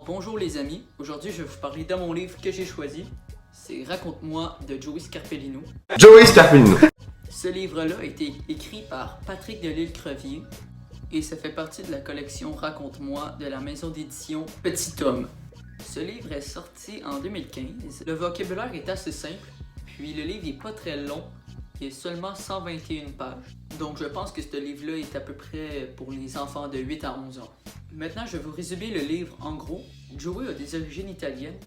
Bonjour les amis, aujourd'hui je vais vous parler de mon livre que j'ai choisi. C'est Raconte-moi de Joey Scarpellino. Joey Scarpellino. Ce livre-là a été écrit par Patrick Delisle-Crevier et ça fait partie de la collection Raconte-moi de la maison d'édition Petit Homme. Ce livre est sorti en 2015. Le vocabulaire est assez simple, puis le livre n'est pas très long. Il y a seulement 121 pages. Donc je pense que ce livre-là est à peu près pour les enfants de 8 à 11 ans. Maintenant, je vais vous résumer le livre en gros. Joey a des origines italiennes.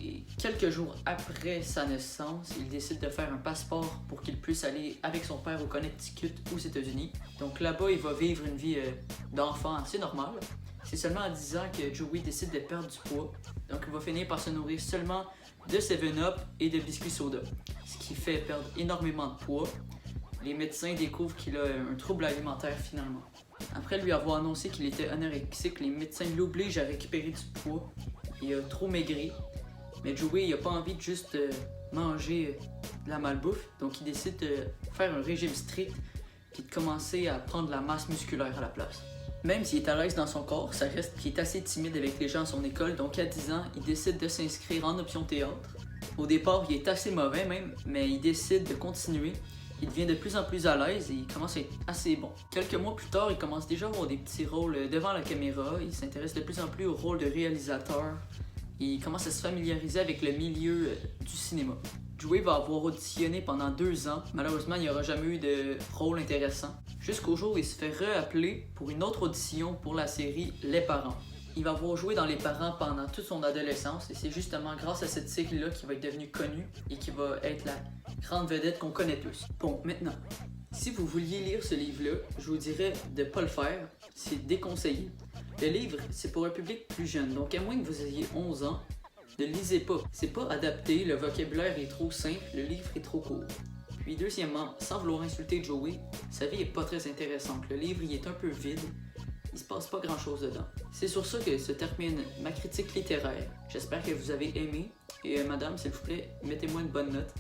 Et quelques jours après sa naissance, il décide de faire un passeport pour qu'il puisse aller avec son père au Connecticut, aux États-Unis. Donc là-bas, il va vivre une vie d'enfant assez normale. C'est seulement à 10 ans que Joey décide de perdre du poids. Donc il va finir par se nourrir seulement de 7-Up et de biscuits soda, ce qui fait perdre énormément de poids. Les médecins découvrent qu'il a un trouble alimentaire finalement. Après lui avoir annoncé qu'il était anorexique, les médecins l'obligent à récupérer du poids. Il a trop maigri, mais Joey n'a pas envie de juste manger de la malbouffe, donc il décide de faire un régime strict et de commencer à prendre de la masse musculaire à la place. Même s'il est à l'aise dans son corps, ça reste qu'il est assez timide avec les gens à son école, donc à 10 ans, il décide de s'inscrire en option théâtre. Au départ, il est assez mauvais même, mais il décide de continuer. Il devient de plus en plus à l'aise et il commence à être assez bon. Quelques mois plus tard, il commence déjà à avoir des petits rôles devant la caméra, il s'intéresse de plus en plus au rôle de réalisateur. Il commence à se familiariser avec le milieu du cinéma. Joey va avoir auditionné pendant 2 ans. Malheureusement, il n'y aura jamais eu de rôle intéressant. Jusqu'au jour où il se fait réappeler pour une autre audition pour la série Les Parents. Il va avoir joué dans Les Parents pendant toute son adolescence et c'est justement grâce à cette série-là qu'il va être devenu connu et qui va être la grande vedette qu'on connaît tous. Bon, maintenant, si vous vouliez lire ce livre-là, je vous dirais de ne pas le faire. C'est déconseillé. Le livre, c'est pour un public plus jeune, donc à moins que vous ayez 11 ans, ne lisez pas. C'est pas adapté, le vocabulaire est trop simple, le livre est trop court. Puis deuxièmement, sans vouloir insulter Joey, sa vie est pas très intéressante. Le livre il est un peu vide, il se passe pas grand chose dedans. C'est sur ça que se termine ma critique littéraire. J'espère que vous avez aimé et madame, s'il vous plaît, mettez-moi une bonne note.